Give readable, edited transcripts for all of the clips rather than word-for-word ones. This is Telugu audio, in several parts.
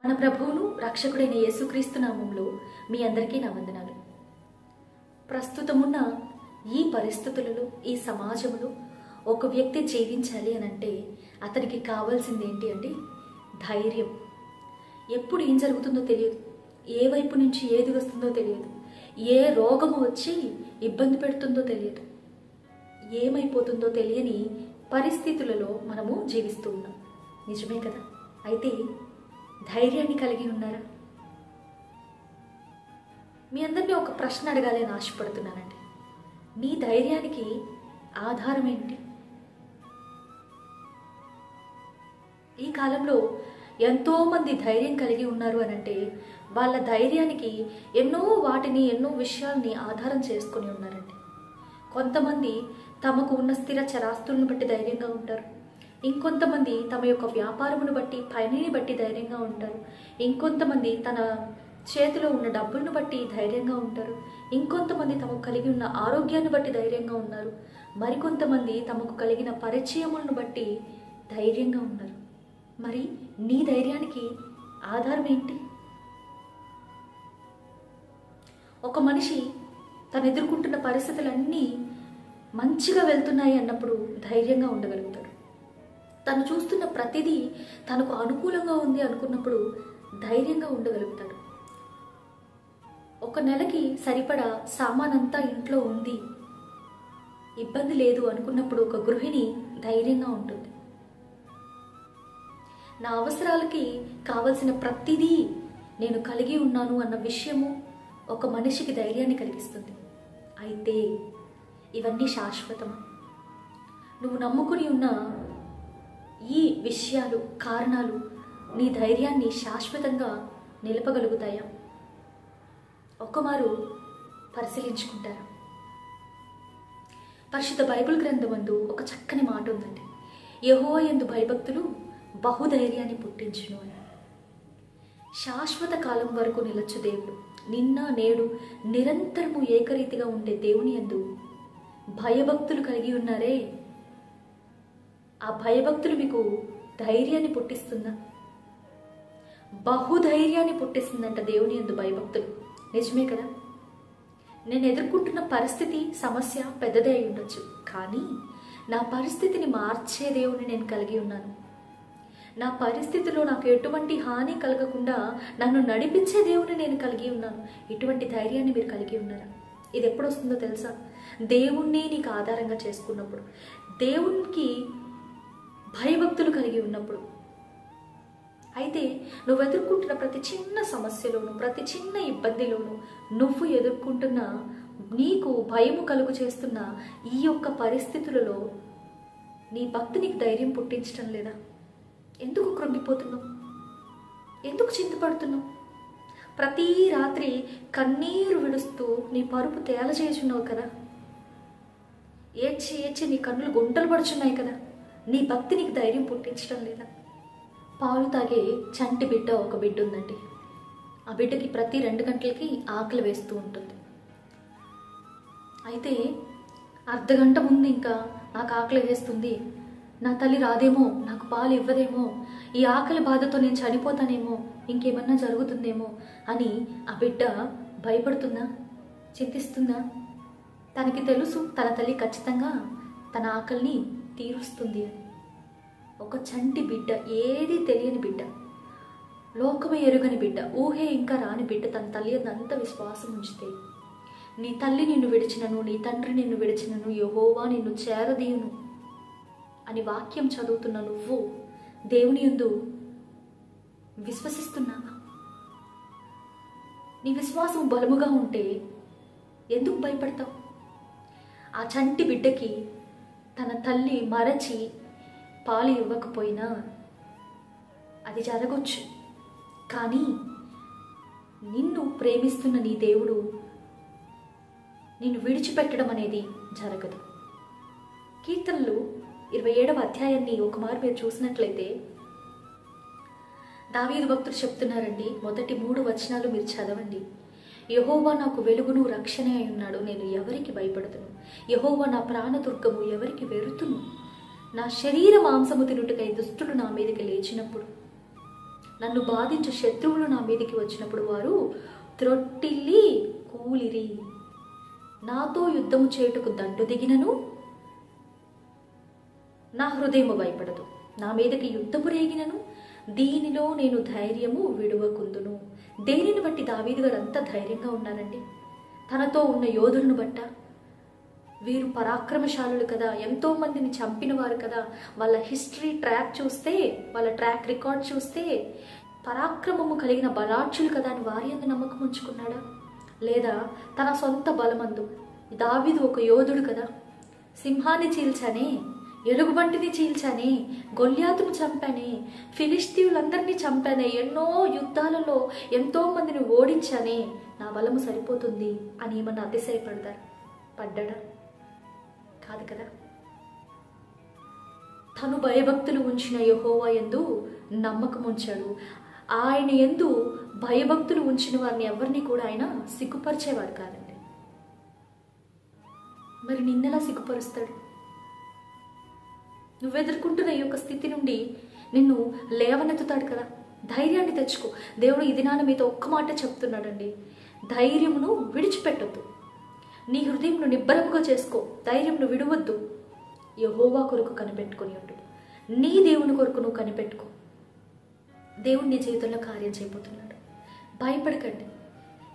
మన ప్రభువును రక్షకుడైన యేసుక్రీస్తు నామములో మీ అందరికీ నా వందనాలు. ప్రస్తుతమున్న ఈ పరిస్థితులలో, ఈ సమాజంలో ఒక వ్యక్తి జీవించాలి అనంటే అతనికి కావాల్సింది ఏంటి అంటే ధైర్యం. ఎప్పుడు ఏం జరుగుతుందో తెలియదు, ఏ వైపు నుంచి ఏది వస్తుందో తెలియదు, ఏ రోగము వచ్చి ఇబ్బంది పెడుతుందో తెలియదు, ఏమైపోతుందో తెలియని పరిస్థితులలో మనము జీవిస్తూ ఉన్నాం. నిజమే కదా? అయితే ధైర్యాన్ని కలిగి ఉన్నారా? మీ అందరినీ ఒక ప్రశ్న అడగాలని ఆశపడుతున్నానండి. నీ ధైర్యానికి ఆధారం ఏంటి? ఈ కాలంలో ఎంతోమంది ధైర్యం కలిగి ఉన్నారు అనంటే వాళ్ళ ధైర్యానికి ఎన్నో విషయాల్ని ఆధారం చేసుకొని ఉన్నారండి. కొంతమంది తమకు ఉన్న స్థిర చరాస్తులను బట్టి ధైర్యంగా ఉంటారు. ఇంకొంతమంది తమ యొక్క వ్యాపారమును బట్టి, పనిని బట్టి ధైర్యంగా ఉంటారు. ఇంకొంతమంది తన చేతిలో ఉన్న డబ్బులను బట్టి ధైర్యంగా ఉంటారు. ఇంకొంతమంది తమకు కలిగి ఉన్న ఆరోగ్యాన్ని బట్టి ధైర్యంగా ఉన్నారు. మరికొంతమంది తమకు కలిగిన పరిచయములను బట్టి ధైర్యంగా ఉన్నారు. మరి నీ ధైర్యానికి ఆధారం ఏంటి? ఒక మనిషి తను ఎదుర్కొంటున్న పరిస్థితులన్నీ మంచిగా వెళ్తున్నాయి అన్నప్పుడు ధైర్యంగా ఉండగలుగుతాడు. తను చూస్తున్న ప్రతిదీ తనకు అనుకూలంగా ఉంది అనుకున్నప్పుడు ధైర్యంగా ఉండగలుగుతాడు. ఒక నెలకి సరిపడా సామానంతా ఇంట్లో ఉంది, ఇబ్బంది లేదు అనుకున్నప్పుడు ఒక గృహిణి ధైర్యంగా ఉంటుంది. నా అవసరాలకి కావలసిన ప్రతిదీ నేను కలిగి ఉన్నాను అన్న విషయము ఒక మనిషికి ధైర్యాన్ని కలిగిస్తుంది. అయితే ఇవన్నీ శాశ్వతమా? నువ్వు నమ్ముకుని ఉన్న ఈ విషయాలు, కారణాలు నీ ధైర్యాన్ని శాశ్వతంగా నిలపగలుగుతాయా? ఒక్కమారు పరిశీలించుకుంటారా? పరిశుద్ధ బైబిల్ గ్రంథమందు ఒక చక్కని మాట ఉందండి. యెహోవా యందు భయభక్తులు బహుధైర్యాన్ని పుట్టించును అని. శాశ్వత కాలం వరకు నిలచ్చు దేవుడు, నిన్న నేడు నిరంతరము ఏకరీతిగా ఉండే దేవుని యందు భయభక్తులు కలిగి ఉన్నారే, ఆ భయభక్తులు మీకు ధైర్యాన్ని పుట్టిస్తుందా? బహుధైర్యాన్ని పుట్టిస్తుందంట దేవుని యందు భయభక్తులు. నిజమే కదా? నేను ఎదుర్కొంటున్న పరిస్థితి, సమస్య పెద్దదే అయి ఉండొచ్చు, కానీ నా పరిస్థితిని మార్చే దేవుని నేను కలిగి ఉన్నాను. నా పరిస్థితిలో నాకు ఎటువంటి హాని కలగకుండా నన్ను నడిపించే దేవుని నేను కలిగి ఉన్నాను. ఇటువంటి ధైర్యాన్ని మీరు కలిగి ఉన్నారా? ఇది ఎప్పుడు వస్తుందో తెలుసా? దేవుణ్ణి నీకు ఆధారంగా చేసుకున్నప్పుడు, దేవునికి భయభక్తులు కలిగి ఉన్నప్పుడు. అయితే నువ్వు ఎదుర్కొంటున్న ప్రతి చిన్న సమస్యలోను, ప్రతి చిన్న ఇబ్బందిలోను, నువ్వు ఎదుర్కొంటున్న, నీకు భయము కలుగు చేస్తున్న ఈ యొక్క పరిస్థితులలో నీ భక్తి నీకు ధైర్యం పుట్టించడం లేదా? ఎందుకు కృంగిపోతున్నావు? ఎందుకు చింతపడుతున్నావు? ప్రతి రాత్రి కన్నీరు విడుస్తూ నీ పరుపు తేలచేయుచున్నావు కదా? ఏడ్చి ఏడ్చి నీ కన్నులు గుంటలు పడుచున్నాయి కదా? నీ భక్తి నీకు ధైర్యం పుట్టించడం లేదా? పాలు తాగే చంటి బిడ్డ ఒక బిడ్డ ఉందండి. ఆ బిడ్డకి ప్రతి 2 గంటలకి ఆకలి వేస్తూ ఉంటుంది. అయితే అర్ధగంట ముందు ఇంకా నాకు ఆకలి వేస్తుంది, నా తల్లి రాదేమో, నాకు పాలు ఇవ్వదేమో, ఈ ఆకలి బాధతో నేను చనిపోతానేమో, ఇంకేమన్నా జరుగుతుందేమో అని ఆ బిడ్డ భయపడుతుందా? చింతిస్తుందా? తనకి తెలుసు తన తల్లి ఖచ్చితంగా తన ఆకలిని తీరుస్తుంది అని. ఒక చంటి బిడ్డ, ఏది తెలియని బిడ్డ, లోకమే ఎరుగని బిడ్డ, ఊహే ఇంకా రాని బిడ్డ తన తల్లి అంత విశ్వాసం ఉంచితే, నీ తల్లి నిన్ను విడిచినను, నీ తండ్రి నిన్ను విడిచినను, యెహోవా నిన్ను చేరదీయును అని వాక్యం చదువుతున్న నువ్వు దేవుని యందు విశ్వసిస్తున్నావా? నీ విశ్వాసం బలముగా ఉంటే ఎందుకు భయపడతావు? ఆ చంటి బిడ్డకి తన తల్లి మరచి పాలు ఇవ్వకపోయినా అది జరగొచ్చు, కానీ నిన్ను ప్రేమిస్తున్న నీ దేవుడు నిన్ను విడిచిపెట్టడం అనేది జరగదు. కీర్తనలు 27వ అధ్యాయాన్ని ఒకమారు మీరు చూసినట్లయితే దావీదు భక్తుడు చెప్తున్నారండి. మొదటి 3 వచనాలు మీరు చదవండి. యెహోవా నాకు వెలుగును, రక్షణ అయి ఉన్నాడు, నేను ఎవరికి భయపడదును. యెహోవా నా ప్రాణదుర్గము, ఎవరికి వెరుతును. నా శరీర మాంసము తినుటకై దుష్టులు నా మీదకి లేచినప్పుడు నన్ను బాధించు శత్రువులు నా మీదికి వచ్చినప్పుడు వారు త్రొట్టిల్లి కూలిరి. నాతో యుద్ధము చేయుటకు దండు దిగినను నా హృదయము భయపడదు. నా మీదకి యుద్ధము రేగినను దీనిలో నేను ధైర్యము విడువకుందును. దేనిని బట్టి దావీదు గారు అంత ధైర్యంగా ఉన్నారండి? తనతో ఉన్న యోధులను బట్ట. వీరు పరాక్రమశాలులు కదా, ఎంతో మందిని చంపిన వారు కదా. వాళ్ళ హిస్టరీ ట్రాక్ చూస్తే, వాళ్ళ ట్రాక్ రికార్డ్ చూస్తే పరాక్రమము కలిగిన బలాఢ్యులు కదా అని వారి యందు నమ్మకం ఉంచుకున్నాడా? లేదా తన సొంత బలమందు దావీదు ఒక యోధుడు కదా, సింహాన్ని చీల్చానే, ఎలుగుబంటిని చీల్చానే, గొల్యాతును చంపానే, ఫిలిస్తీయులందరినీ చంపానే, ఎన్నో యుద్ధాలలో ఎంతో మందిని ఓడించానే, నా బలము సరిపోతుంది అని ఏమన్నా పడ్డాడా? కాదు కదా. తను భయభక్తులు ఉంచిన యెహోవా యందు నమ్మకం ఉంచాడు. ఆయన యందు భయభక్తులు ఉంచిన వారిని ఎవరిని కూడా ఆయన సిగ్గుపరిచేవారు కాదండి. మరి నిన్నెలా సిగ్గుపరుస్తాడు? నువ్వు ఎదుర్కొంటున్న ఈ యొక్క స్థితి నుండి నిన్ను లేవనెత్తుతాడు కదా. ధైర్యాన్ని తెచ్చుకో. దేవుడు ఈ దినాన మీతో ఒక్క మాట చెప్తున్నాడండి, ధైర్యమును విడిచిపెట్టొద్దు. నీ హృదయంను నిబ్బరముగా చేసుకో, ధైర్యంను విడవద్దు. యెహోవా కొరకు కనిపెట్టుకొని ఉండు. నీ దేవుని కొరకు నువ్వు కనిపెట్టుకో. దేవుడు నీ జీవితంలో కార్యం చేయబోతున్నాడు. భయపడకండి.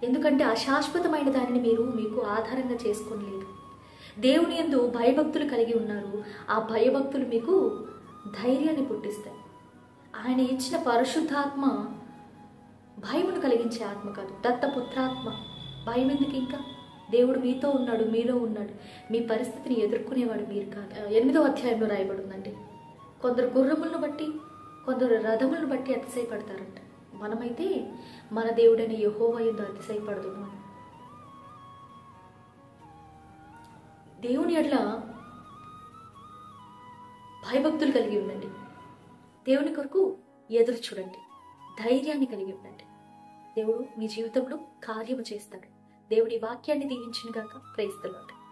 ఎందుకంటే అశాశ్వతమైన దానిని మీకు ఆధారంగా చేసుకొని లేదు. దేవుని యందు భయభక్తులు కలిగి ఉన్నారు. ఆ భయభక్తులు మీకు ధైర్యాన్ని పుట్టిస్తాయి. ఆయన ఇచ్చిన పరిశుద్ధాత్మ భయమును కలిగించే ఆత్మ కాదు, దత్తపుత్రాత్మ. భయం ఎందుకు? ఇంకా దేవుడు మీతో ఉన్నాడు, మీలో ఉన్నాడు. మీ పరిస్థితిని ఎదుర్కొనేవాడు మీరు కాదు. 8వ అధ్యాయంలో రాయబడిందండి, కొందరు గుర్రములను బట్టి, కొందరు రథములను బట్టి అతిశయపడతారంట. మనమైతే మన దేవుడైన యెహోవా యందు అతిశయపడదుము. దేవుని ఎడల భయభక్తులు కలిగి ఉండండి. దేవుని కొరకు ఎదురు చూడండి. ధైర్యాన్ని కలిగి ఉండండి. దేవుడు మీ జీవితంలో కార్యము చేస్తాడు. దేవుడి వాక్యాన్ని దీవించును గాక. Praise the lord.